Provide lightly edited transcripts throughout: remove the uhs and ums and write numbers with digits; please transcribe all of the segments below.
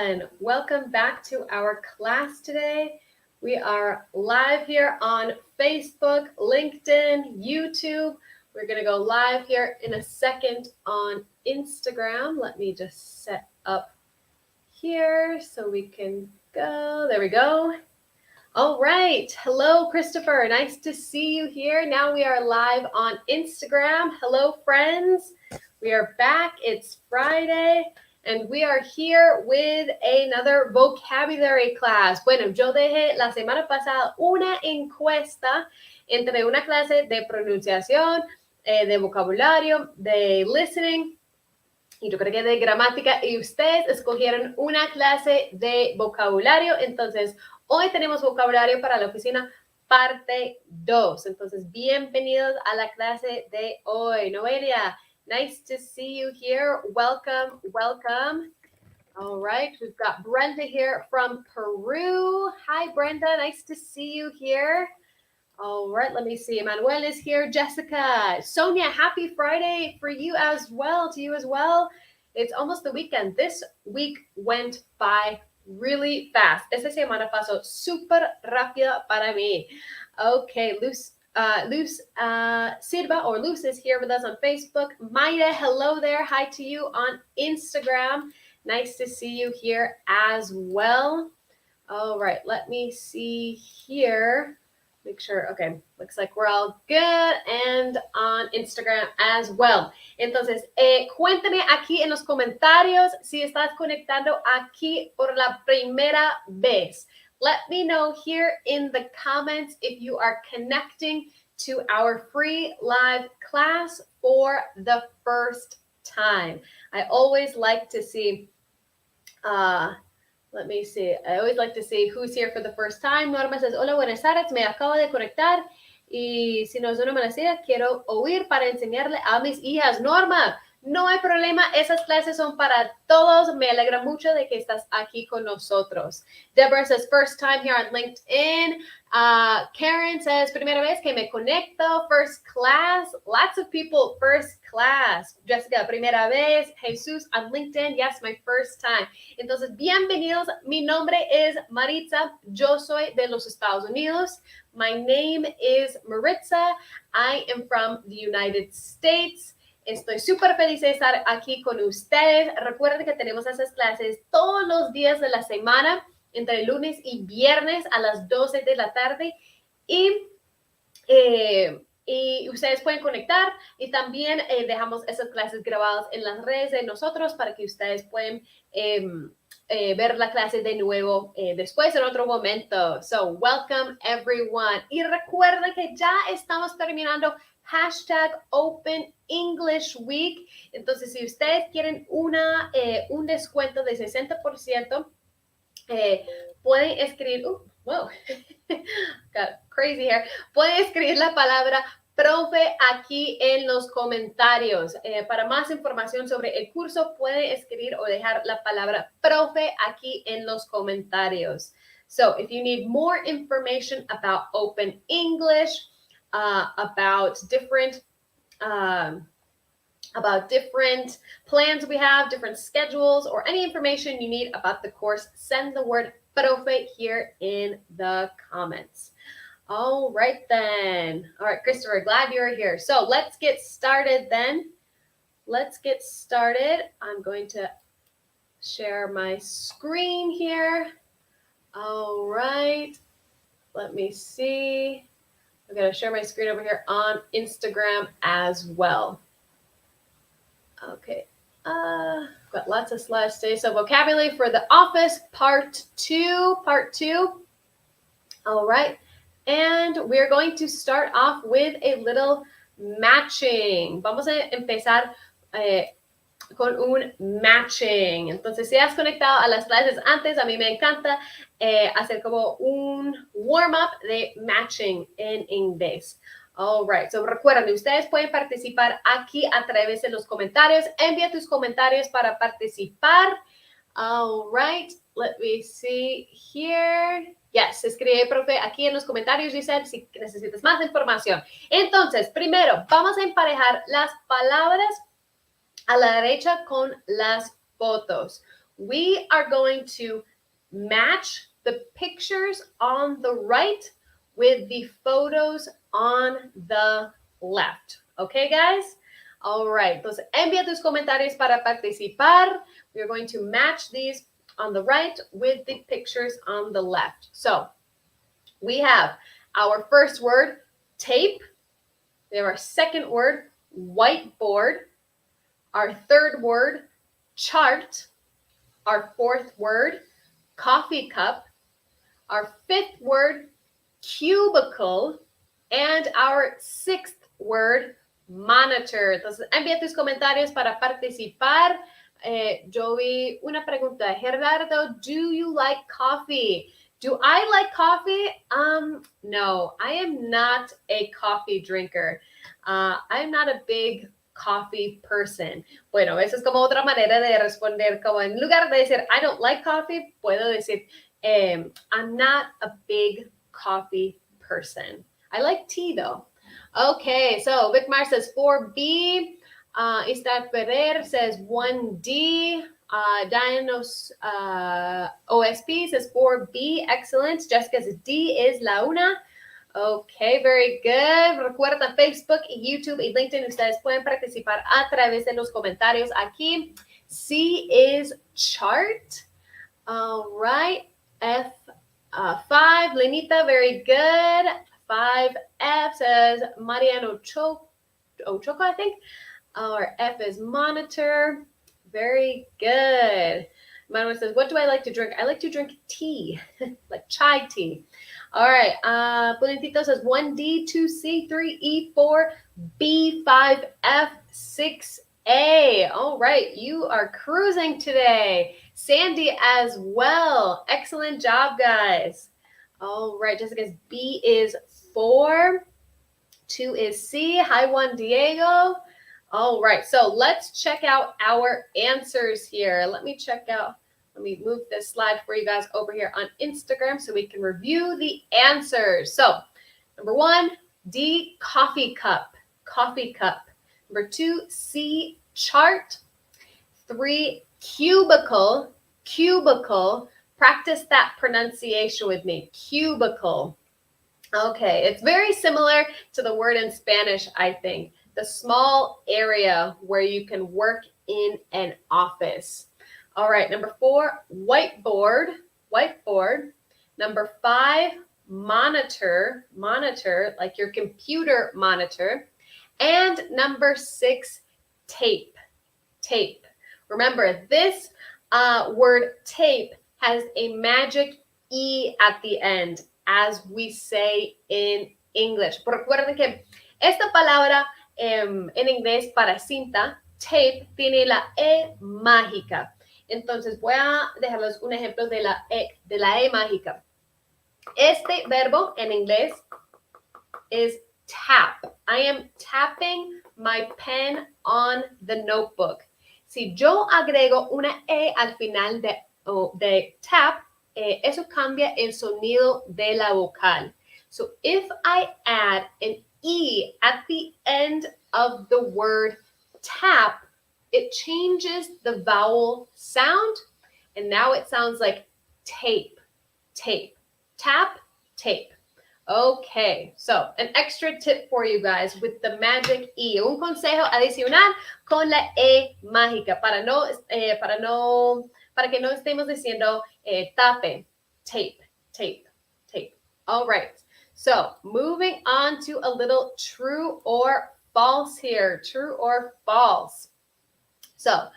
everyone. Welcome back to our class today. We are live here on Facebook, LinkedIn, YouTube. We're going to go live here in a second on Instagram. Let me just set up here so we can go. There we go. All right. Hello, Christopher. Nice to see you here. Now we are live on Instagram. Hello, friends. We are back. It's Friday. And we are here with another vocabulary class. Bueno, yo dejé la semana pasada una encuesta entre una clase de pronunciación, de vocabulario, de listening, y yo creo que de gramática, y ustedes escogieron una clase de vocabulario. Entonces, hoy tenemos vocabulario para la oficina parte 2. Entonces, bienvenidos a la clase de hoy. Noelia, nice to see you here. Welcome, welcome. All right, we've got Brenda here from Peru. Hi, Brenda, nice to see you here. All right, let me see. Emmanuel is here. Jessica, Sonia, happy Friday for you as well, to you as well. It's almost the weekend. This week went by really fast. Esta semana pasó súper rápida para mí. Okay, Luz Silva, or Luz, is here with us on Facebook. Mayra, hello there. Hi to you on Instagram. Nice to see you here as well. All right, let me see here. Make sure, okay, looks like we're all good, and on Instagram as well. Entonces, cuéntame aquí en los comentarios si estás conectando aquí por la primera vez. Let me know here in the comments if you are connecting to our free live class for the first time. I always like to see, let me see. I always like to see who's here for the first time. Norma says, hola, buenas tardes, me acabo de conectar. Y si no es una manera, quiero oír para enseñarle a mis hijas. Norma, no hay problema, esas clases son para todos. Me alegra mucho de que estás aquí con nosotros. Deborah says, first time here on LinkedIn. Karen says, primera vez que me conecto, first class. Lots of people, first class. Jessica, primera vez. Jesus, on LinkedIn, yes, my first time. Entonces, bienvenidos. Mi nombre es Maritza. Yo soy de los Estados Unidos. My name is Maritza. I am from the United States. Estoy súper feliz de estar aquí con ustedes. Recuerden que tenemos esas clases todos los días de la semana, entre lunes y viernes a las 12 de la tarde. Y ustedes pueden conectar, y también dejamos esas clases grabadas en las redes de nosotros para que ustedes puedan ver la clase de nuevo después en otro momento. So, welcome everyone. Y recuerden que ya estamos terminando #Open English Week. Entonces, si ustedes quieren un descuento de 60%, pueden escribir, wow, got crazy here. Pueden escribir la palabra profe aquí en los comentarios. Para más información sobre el curso, pueden escribir o dejar la palabra profe aquí en los comentarios. So, if you need more information about Open English, about different plans we have, different schedules, or any information you need about the course, send the word profe here in the comments. All right, then. All right, Christopher, glad you're here. So let's get started then. Let's get started. I'm going to share my screen here. All right. Let me see. I'm going to share my screen over here on Instagram as well. Okay. Got lots of slides today. So vocabulary for the office, part 2. All right. And we're going to start off with a little matching. Vamos a empezar con un matching. Entonces, si has conectado a las clases antes, a mí me encanta hacer como un warm-up de matching en inglés. All right. So, recuerden, ustedes pueden participar aquí a través de los comentarios. Envía tus comentarios para participar. All right. Let me see here. Yes, escribe, profe, aquí en los comentarios, Giselle, si necesitas más información. Entonces, primero, vamos a emparejar las palabras a la derecha con las fotos. we are going to match the pictures on the right with the photos on the left. Okay, guys? All right. Entonces, envía tus comentarios para participar. We're going to match these on the right with the pictures on the left. So, we have our first word, tape. We have our second word, whiteboard. Our third word, chart. Our fourth word, coffee cup. Our fifth word, cubicle. And our sixth word, monitor. Entonces, envía tus comentarios para participar. Yo vi una pregunta. Gerardo, do you like coffee? Do I like coffee? No, I am not a coffee drinker. I'm not a big coffee person. Bueno, eso es como otra manera de responder, como en lugar de decir I don't like coffee, puedo decir I'm not a big coffee person. I like tea though. Okay, so Vicmar says 4B. Istar Ferrer says 1D. Dianos OSP says 4B. Excellent. Jessica says D is la una. Okay, very good. Recuerda Facebook, YouTube y LinkedIn. Ustedes pueden participar a través de los comentarios aquí. C is chart. All right. F5, Lenita, very good. 5F says Mariano Ochoco, I think. Our F is monitor. Very good. Manuel says, what do I like to drink? I like to drink tea, like chai tea. All right. Pulentito says 1D, 2C, 3E, 4B, 5F, 6A. All right. You are cruising today. Sandy as well. Excellent job, guys. All right. Jessica's B is 4. 2 is C. Hi, 1, Diego. All right, so let's check out our answers here. Let me move this slide for you guys over here on Instagram so we can review the answers. So, number 1, D, coffee cup. Number 2, C, chart. 3, cubicle. Practice that pronunciation with me, cubicle. Okay, it's very similar to the word in Spanish, I think. The small area where you can work in an office. All right, number 4, whiteboard. Number 5, monitor, like your computer monitor. And number 6, tape. Remember, this word tape has a magic E at the end, as we say in English. Pero recuerden que esta palabra en inglés para cinta, tape, tiene la E mágica. Entonces voy a dejarles un ejemplo de la E mágica. Este verbo en inglés is tap. I am tapping my pen on the notebook. Si yo agrego una E al final de tap, eso cambia el sonido de la vocal. So if I add an E at the end of the word tap, it changes the vowel sound, and now it sounds like tape. Tap, tape. Okay, so an extra tip for you guys with the magic E. Un consejo adicional con la E mágica para que no estemos diciendo tape, tape. All right. So moving on to a little true or false here. True or false. So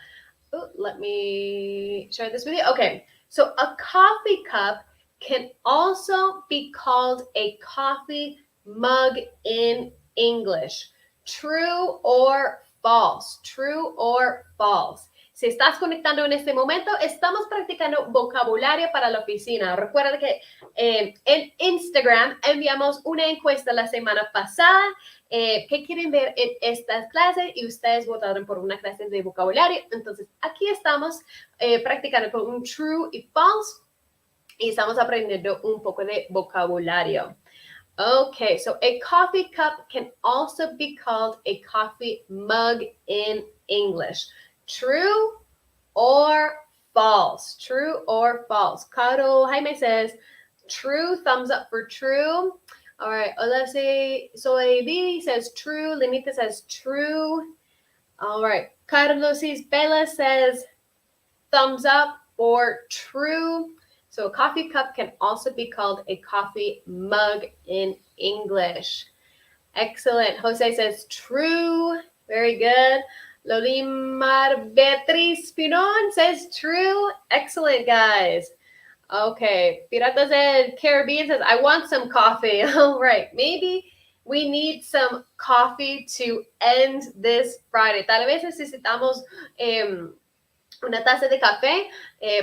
let me share this with you. Okay, so a coffee cup can also be called a coffee mug in English. True or false? True or false? Si estás conectando en este momento, estamos practicando vocabulario para la oficina. Recuerda que en Instagram enviamos una encuesta la semana pasada que quieren ver en esta clase y ustedes votaron por una clase de vocabulario. Entonces, aquí estamos practicando con un true y false y estamos aprendiendo un poco de vocabulario. Okay, so a coffee cup can also be called a coffee mug in English. True or false. True or false. Caro Jaime says true. Thumbs up for true. All right. Hola, Soy Vivi says true. Lenita says true. All right. Carlos Isbella says thumbs up for true. So a coffee cup can also be called a coffee mug in English. Excellent. Jose says true. Very good. Lolimar Beatriz Pinon says true. Excellent, guys. Okay. Piratas del Caribbean says, I want some coffee. All right. Maybe we need some coffee to end this Friday. Tal vez necesitamos una taza de café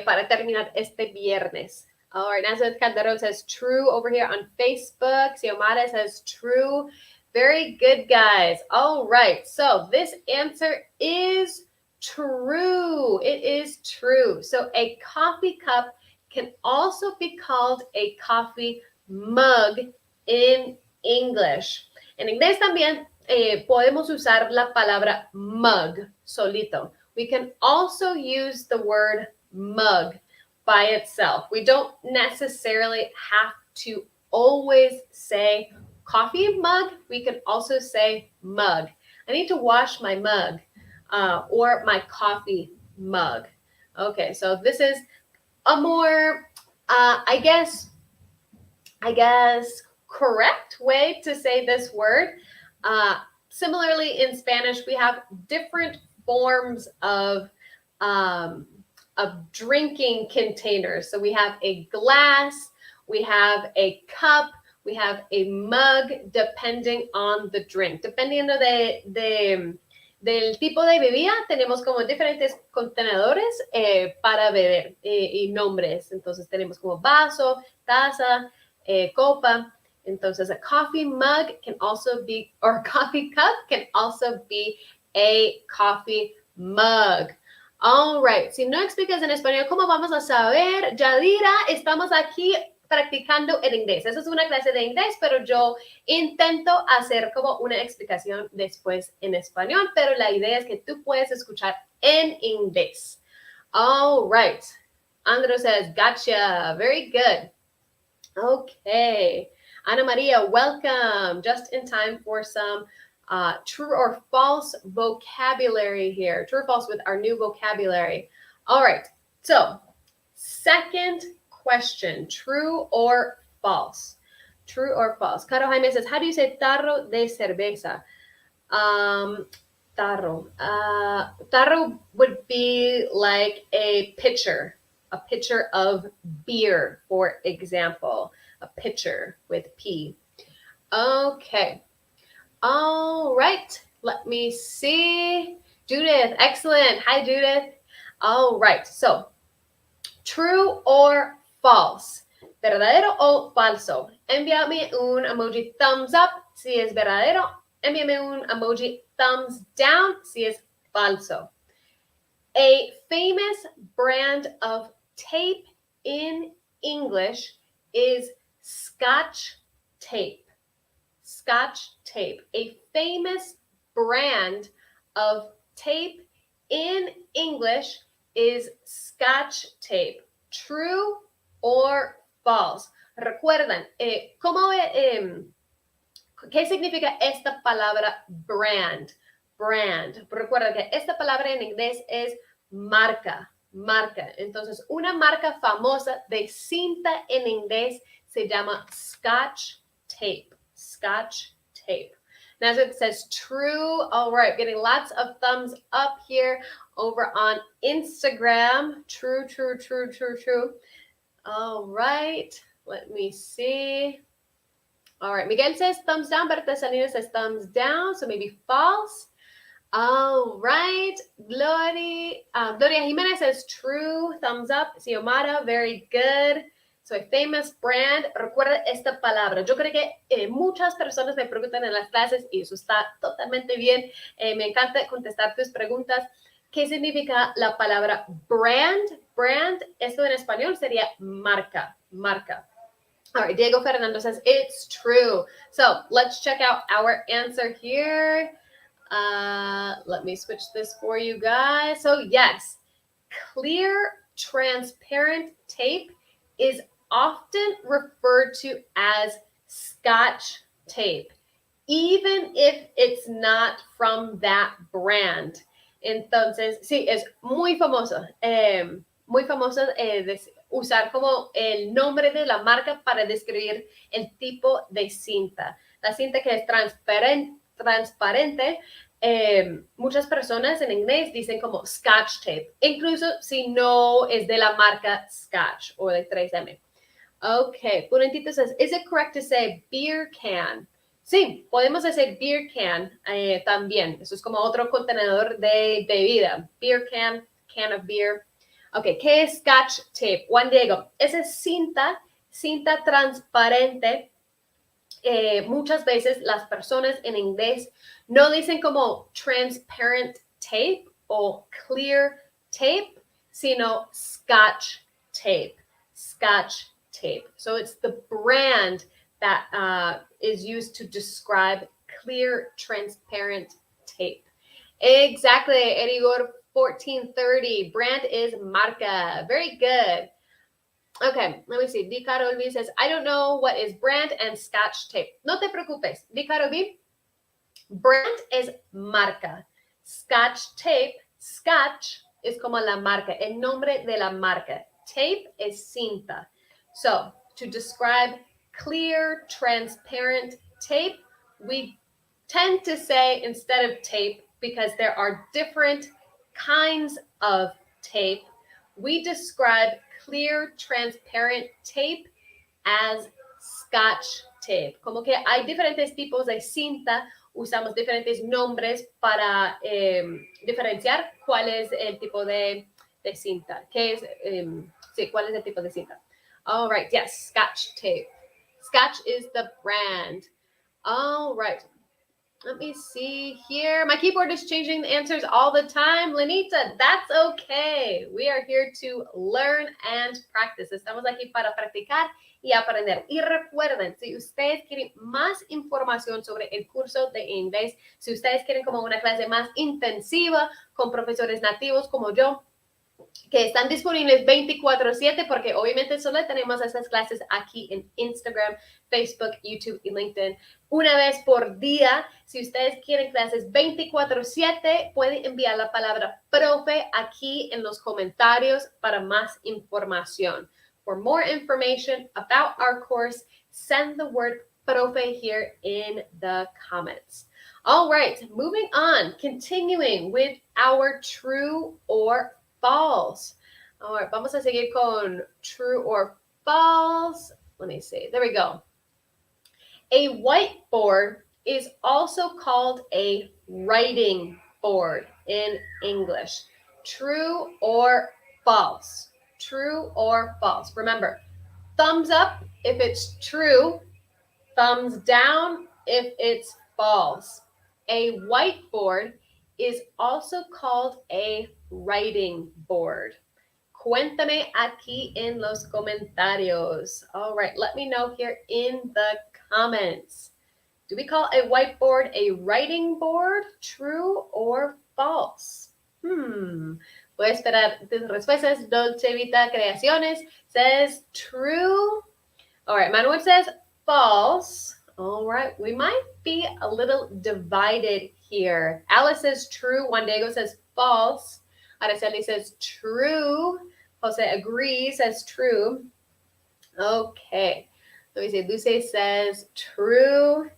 para terminar este viernes. All right. Nazareth Calderon says true over here on Facebook. Xiomara says true. Very good, guys. All right. So this answer is true. It is true. So a coffee cup can also be called a coffee mug in English. En inglés también podemos usar la palabra mug solito. We can also use the word mug by itself. We don't necessarily have to always say coffee mug. We can also say mug. I need to wash my mug or my coffee mug. Okay, so this is a more, I guess, correct way to say this word. Similarly, in Spanish, we have different forms of drinking containers. So we have a glass, we have a cup, we have a mug, depending on the drink. Dependiendo del tipo de bebida, tenemos como diferentes contenedores para beber y nombres. Entonces tenemos como vaso, taza, copa. Entonces a coffee mug can also be, or a coffee cup can also be a coffee mug. All right. Si no explicas en español, ¿cómo vamos a saber? Yadira, estamos aquí practicando el inglés. Esa es una clase de inglés, pero yo intento hacer como una explicación después en español, pero la idea es que tú puedes escuchar en inglés. All right. Andrew says, gotcha. Very good. Okay. Ana Maria, welcome. Just in time for some true or false vocabulary here. True or false with our new vocabulary. All right. So, second question, true or false? True or false? Caro Jaime says, how do you say tarro de cerveza? Tarro. Tarro would be like a pitcher of beer, for example. A pitcher with P. Okay. All right. Let me see. Judith, excellent. Hi, Judith. All right. So, true or false? ¿Verdadero o falso? Envíame un emoji thumbs up si es verdadero. Envíame un emoji thumbs down si es falso. A famous brand of tape in English is Scotch tape. Scotch tape. A famous brand of tape in English is Scotch tape. True or false? Recuerdan, ¿qué significa esta palabra brand? Brand. Recuerda que esta palabra en inglés es marca. Marca. Entonces, una marca famosa de cinta en inglés se llama Scotch tape. Scotch tape. Now, it says true. All right, getting lots of thumbs up here over on Instagram. True, true, true, true, true. All right, let me see. All right, Miguel says thumbs down, Berta Salinas says thumbs down, so maybe false. All right, Gloria Jimenez says true, thumbs up. Xiomara, very good. So a famous brand. Recuerda esta palabra. Yo creo que muchas personas me preguntan en las clases y eso está totalmente bien. Me encanta contestar tus preguntas. ¿Qué significa la palabra brand? Brand, esto en español sería marca, marca. All right, Diego Fernando says it's true. So let's check out our answer here. Let me switch this for you guys. So yes, clear transparent tape is often referred to as Scotch tape, even if it's not from that brand. Entonces, sí, es muy famoso usar como el nombre de la marca para describir el tipo de cinta. La cinta que es transparente, muchas personas en inglés dicen como Scotch tape, incluso si no es de la marca Scotch o de 3M. Okay, Punentito says, is it correct to say beer can? Sí, podemos decir beer can también. Eso es como otro contenedor de bebida. Beer can, can of beer. Ok, ¿qué es Scotch tape? Juan Diego, esa es cinta transparente. Muchas veces las personas en inglés no dicen como transparent tape o clear tape, sino Scotch tape. Scotch tape. So it's the brand that is used to describe clear, transparent tape. Exactly, Erigor 1430. Brand is marca. Very good. Okay, let me see. Dicaro B says, I don't know what is brand and Scotch tape. No te preocupes. Dicaro B, brand is marca. Scotch tape, Scotch es como la marca, el nombre de la marca. Tape is cinta. So, to describe clear, transparent tape, we tend to say instead of tape, because there are different kinds of tape, we describe clear, transparent tape as Scotch tape. Como que hay diferentes tipos de cinta, usamos diferentes nombres para diferenciar cuál es el tipo de cinta. ¿Qué es? Sí, ¿cuál es el tipo de cinta? All right, yes, Scotch tape. Scotch is the brand. All right. Let me see here. My keyboard is changing the answers all the time. Lenita, that's okay. We are here to learn and practice. Estamos aquí para practicar y aprender. Y recuerden, si ustedes quieren más información sobre el curso de inglés, si ustedes quieren como una clase más intensiva con profesores nativos como yo, que están disponibles 24/7, porque obviamente solo tenemos esas clases aquí en Instagram, Facebook, YouTube y LinkedIn. Una vez por día, si ustedes quieren clases 24/7, pueden enviar la palabra profe aquí en los comentarios para más información. For more information about our course, send the word profe here in the comments. All right, moving on, continuing with our true or false. All right, vamos a seguir con true or false. Let me see. There we go. A whiteboard is also called a writing board in English. True or false? True or false? Remember, thumbs up if it's true, thumbs down if it's false. A whiteboard is also called a writing board. Cuéntame aquí en los comentarios. All right, let me know here in the comments. Do we call a whiteboard a writing board? True or false? Voy a esperar tus respuestas. Dolce Vita Creaciones says true. All right, Manuel says false. All right, we might be a little divided here. Alice says true. Juan Diego says false. Araceli says true. Jose agrees, says true. Okay. Let me see. Luce says true.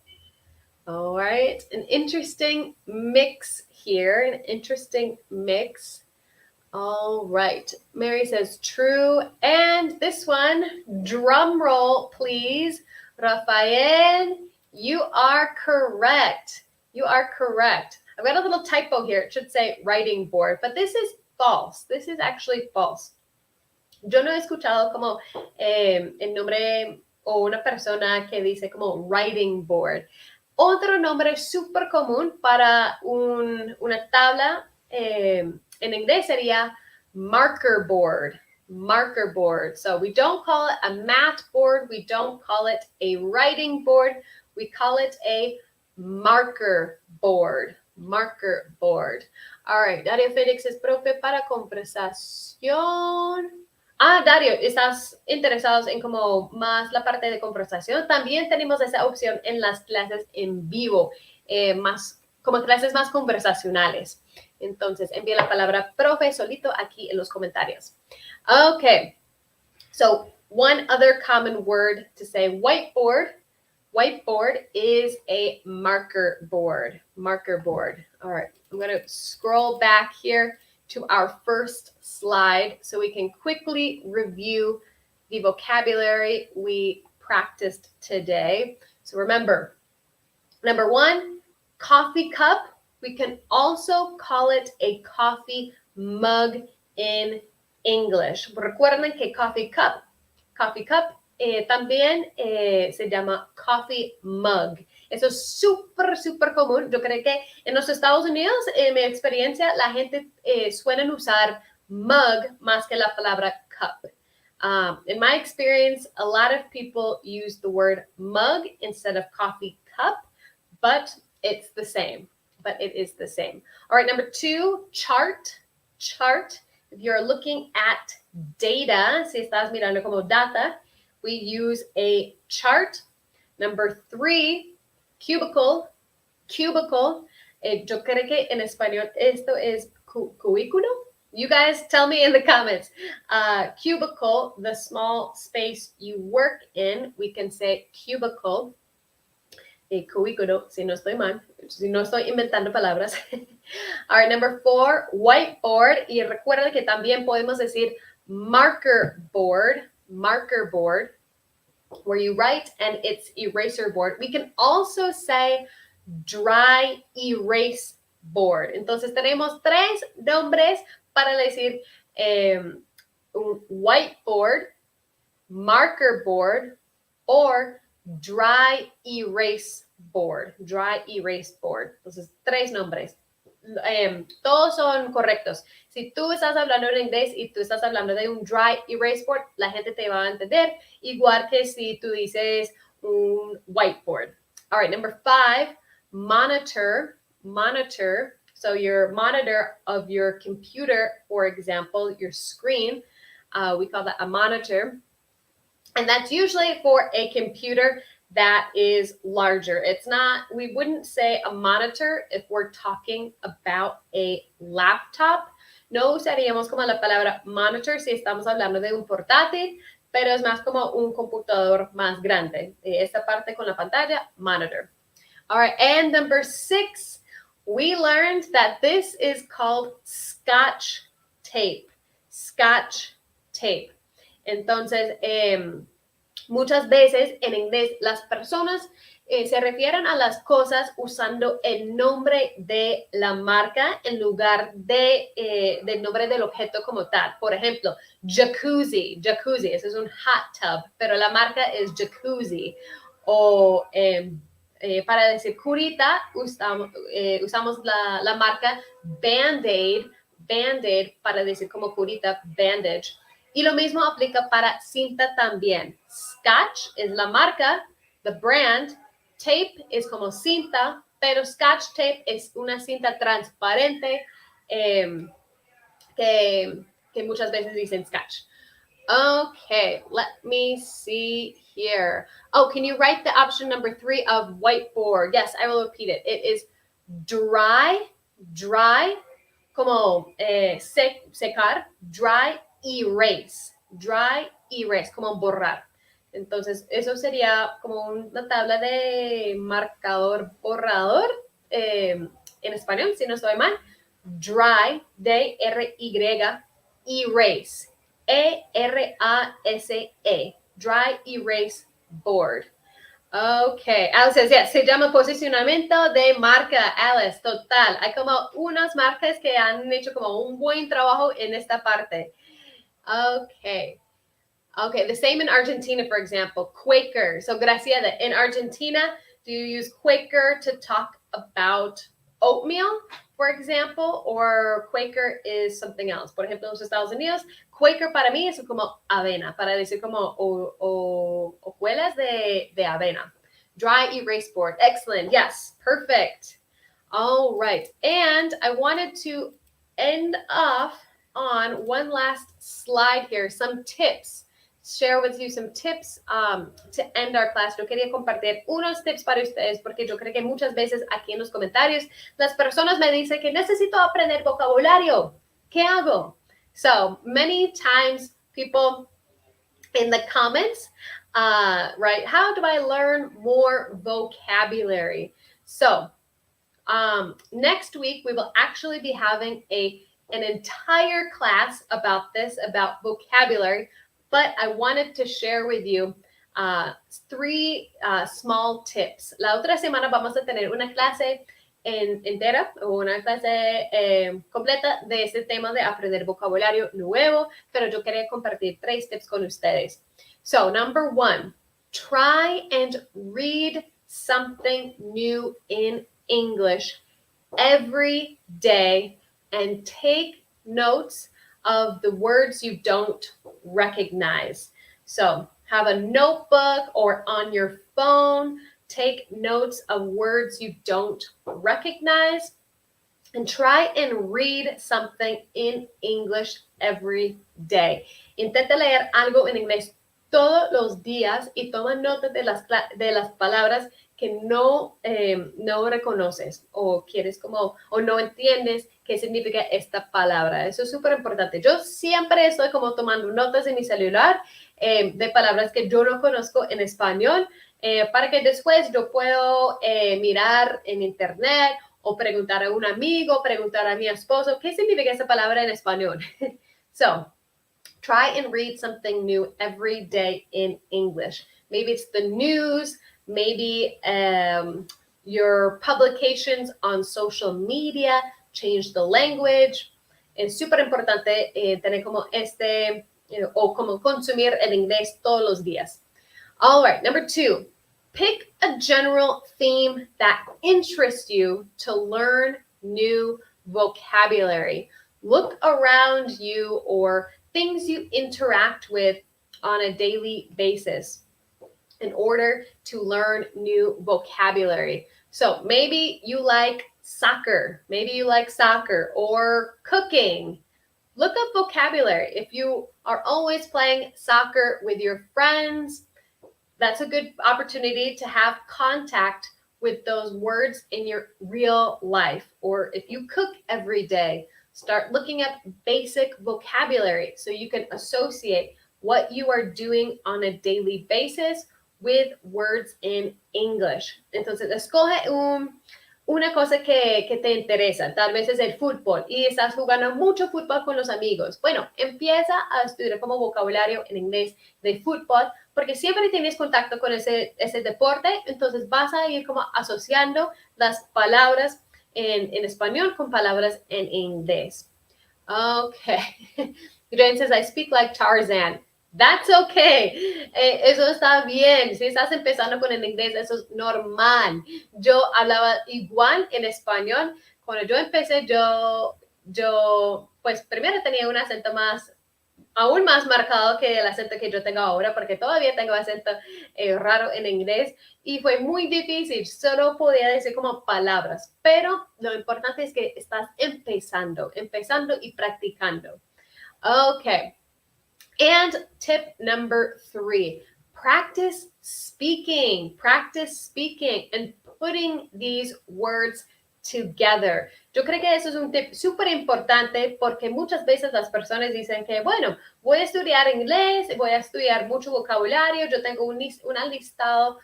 All right. An interesting mix here. An interesting mix. All right. Mary says true. And this one, drum roll, please. Rafael, you are correct. You are correct. I've got a little typo here. It should say writing board, but this is false. This is actually false. Yo no he escuchado como el nombre o una persona que dice como writing board. Otro nombre súper común para una tabla en inglés sería marker board. Marker board. So we don't call it a math board. We don't call it a writing board. We call it a marker board. Marker board. All right, Dario Félix es profe para conversación. Dario, ¿estás interesados en como más la parte de conversación? También tenemos esa opción en las clases en vivo, más como clases más conversacionales. Entonces, envía la palabra profe solito aquí en los comentarios. Okay, so one other common word to say whiteboard. Whiteboard is a marker board. Marker board. All right, I'm going to scroll back here to our first slide so we can quickly review the vocabulary we practiced today. So remember, number one, coffee cup. We can also call it a coffee mug in English. Recuerden que coffee cup también se llama coffee mug. Eso es súper, súper común. Yo creo que en los Estados Unidos, en mi experiencia, la gente suelen usar mug más que la palabra cup. In my experience, a lot of people use the word mug instead of coffee cup, but it's the same. But it is the same. All right, number two, chart. Chart. If you're looking at data, si estás mirando como data, we use a chart. Number three, cubicle. Cubicle. Yo creo que en español esto es cubículo. You guys tell me in the comments. Cubicle, the small space you work in, we can say cubicle. Cubículo, si no estoy mal, si no estoy inventando palabras. All right, number four, whiteboard. Y recuerda que también podemos decir marker board, where you write and it's eraser board. We can also say dry erase board. Entonces tenemos tres nombres para decir un whiteboard, marker board, or dry erase board. Dry erase board. Entonces, tres nombres. Todos son correctos. Si tú estás hablando en inglés y tú estás hablando de un dry erase board, la gente te va a entender, igual que si tú dices un whiteboard. All right, number five, monitor. Monitor. So your monitor of your computer, for example, your screen, we call that a monitor. And that's usually for a computer that is larger. It's not, we wouldn't say a monitor if we're talking about a laptop. No usaríamos como la palabra monitor si estamos hablando de un portátil, pero es más como un computador más grande. Esta parte con la pantalla, monitor. All right, and number six, we learned that this is called Scotch tape. Scotch tape. Entonces, muchas veces en inglés las personas se refieren a las cosas usando el nombre de la marca en lugar del nombre del objeto como tal. Por ejemplo, jacuzzi. Jacuzzi, ese es un hot tub, pero la marca es jacuzzi. O para decir curita, usamos la marca Band-Aid. Band-Aid para decir como curita, bandage. Y lo mismo aplica para cinta también. Scotch es la marca, the brand. Tape es como cinta, pero Scotch tape es una cinta transparente que muchas veces dicen Scotch. Okay, let me see here. Oh, can you write the option number 3 of whiteboard? Yes, I will repeat it. It is dry, como secar, dry erase, como borrar. Entonces, eso sería como una tabla de marcador borrador en español, si no estoy mal. Dry, D-R-Y, erase, E-R-A-S-E, dry erase board. Okay, Alice says, yes, se llama posicionamiento de marca, Alice, total. Hay como unas marcas que han hecho como un buen trabajo en esta parte. Okay, the same in Argentina, for example, Quaker. So, Graciela, in Argentina, do you use Quaker to talk about oatmeal, for example, or Quaker is something else? Por ejemplo, en los Estados Unidos, Quaker para mí es como avena, para decir como hojuelas de avena. Dry erase board. Excellent. Yes, perfect. All right. And I wanted to end off on one last slide here, some tips. Share with you some tips to end our class. Yo quería compartir unos tips para ustedes porque yo creo que muchas veces aquí en los comentarios las personas me dicen que necesito aprender vocabulario. ¿Qué hago? So many times people in the comments, right, how do I learn more vocabulary? So next week we will actually be having an entire class about this, about vocabulary. But I wanted to share with you three small tips. La otra semana vamos a tener una clase entera o una clase completa de este tema de aprender vocabulario nuevo, pero yo quería compartir 3 tips con ustedes. So, number 1, try and read something new in English every day and take notes of the words you don't recognize. So have a notebook or on your phone, take notes of words you don't recognize and try and read something in English every day. Intenta leer algo en inglés todos los días y toma notas de las palabras que no reconoces o quieres o no entiendes qué significa esta palabra. Eso es súper importante. Yo siempre estoy como tomando notas en mi celular de palabras que yo no conozco en español para que después yo puedo mirar en internet o preguntar a un amigo, preguntar a mi esposo, ¿qué significa esa palabra en español? So, try and read something new every day in English. Maybe it's the news, maybe your publications on social media, change the language. Es súper importante tener como o como consumir el inglés todos los días. All right, number 2, pick a general theme that interests you to learn new vocabulary. Look around you or things you interact with on a daily basis in order to learn new vocabulary. So maybe you like soccer, or cooking. Look up vocabulary. If you are always playing soccer with your friends, that's a good opportunity to have contact with those words in your real life. Or if you cook every day, start looking up basic vocabulary so you can associate what you are doing on a daily basis with words in English. Entonces, escoge una cosa que te interesa. Tal vez es el fútbol y estás jugando mucho fútbol con los amigos. Bueno, empieza a estudiar como vocabulario en inglés de fútbol porque siempre tienes contacto con ese deporte. Entonces, vas a ir como asociando las palabras en español con palabras en inglés. Okay. Jane says, I speak like Tarzan. That's okay. Eso está bien. Si estás empezando con el inglés, eso es normal. Yo hablaba igual en español. Cuando yo empecé, yo pues primero tenía un acento aún más marcado que el acento que yo tengo ahora, porque todavía tengo acento raro en inglés y fue muy difícil. Solo podía decir como palabras, pero lo importante es que estás empezando y practicando. Okay. And tip number 3, practice speaking and putting these words together. Yo creo que eso es un tip súper importante porque muchas veces las personas dicen que, bueno, voy a estudiar inglés, voy a estudiar mucho vocabulario, yo tengo un listado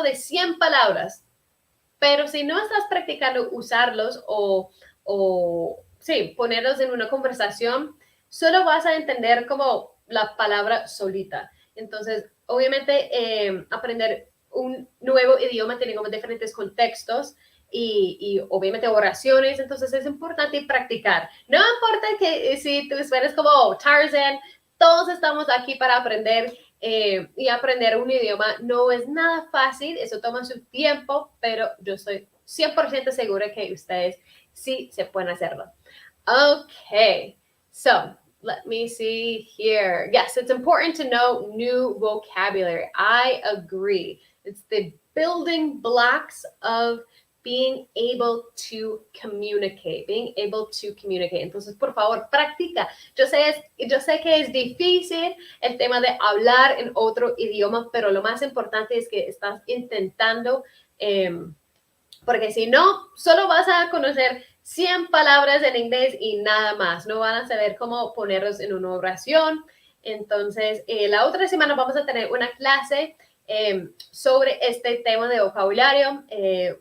de 100 palabras, pero si no estás practicando usarlos o ponerlos en una conversación, solo vas a entender como la palabra solita. Entonces, obviamente, aprender un nuevo idioma tiene como diferentes contextos y obviamente oraciones. Entonces, es importante practicar. No importa que si tú eres como Tarzan, todos estamos aquí para aprender y aprender un idioma. No es nada fácil, eso toma su tiempo, pero yo estoy 100% segura que ustedes sí se pueden hacerlo. Okay, so let me see here. Yes, it's important to know new vocabulary. I agree. It's the building blocks of being able to communicate, being able to communicate. Entonces, por favor, practica. Yo sé que es difícil el tema de hablar en otro idioma, pero lo más importante es que estás intentando, porque si no, solo vas a conocer 100 palabras en inglés y nada más. No van a saber cómo ponerlos en una oración. Entonces, la otra semana vamos a tener una clase sobre este tema de vocabulario,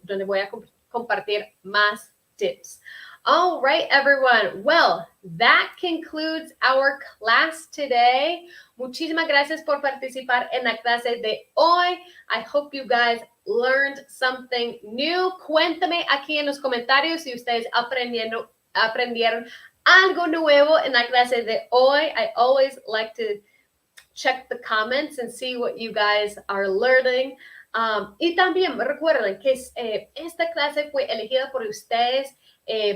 donde voy a compartir más tips. All right, everyone. Well, that concludes our class today. Muchísimas gracias por participar en la clase de hoy. I hope you guys learned something new. Cuéntame aquí en los comentarios si ustedes aprendieron algo nuevo en la clase de hoy. I always like to check the comments and see what you guys are learning. Y también recuerden que esta clase fue elegida por ustedes.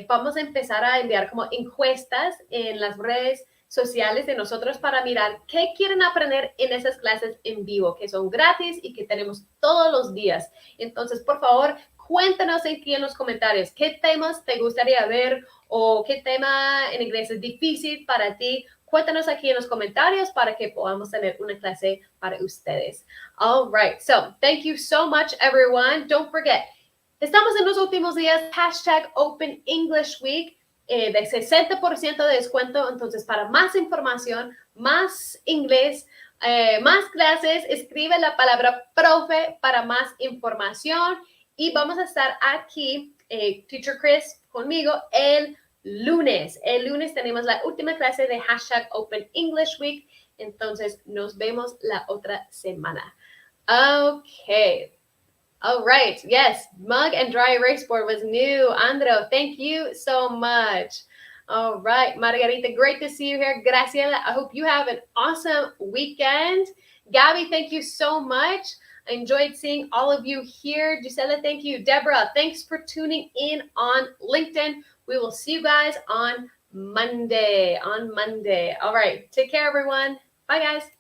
Vamos a empezar a enviar como encuestas en las redes sociales de nosotros para mirar qué quieren aprender en esas clases en vivo, que son gratis y que tenemos todos los días. Entonces, por favor, cuéntanos aquí en los comentarios qué temas te gustaría ver o qué tema en inglés es difícil para ti. Cuéntanos aquí en los comentarios para que podamos tener una clase para ustedes. All right, so thank you so much, everyone. Don't forget, estamos en los últimos días, hashtag Open English Week, de 60% de descuento. Entonces, para más información, más inglés, más clases, escribe la palabra profe para más información. Y vamos a estar aquí, Teacher Chris, conmigo, el lunes. El lunes tenemos la última clase de hashtag Open English Week. Entonces, nos vemos la otra semana. Okay. All right. Yes, mug and dry erase board was new. Andro, thank you so much. All right, Margarita, great to see you here. Graciela, I hope you have an awesome weekend. Gabby, thank you so much. I enjoyed seeing all of you here. Gisela, thank you. Deborah, thanks for tuning in on LinkedIn. We will see you guys on Monday. All right, take care, everyone. Bye, guys.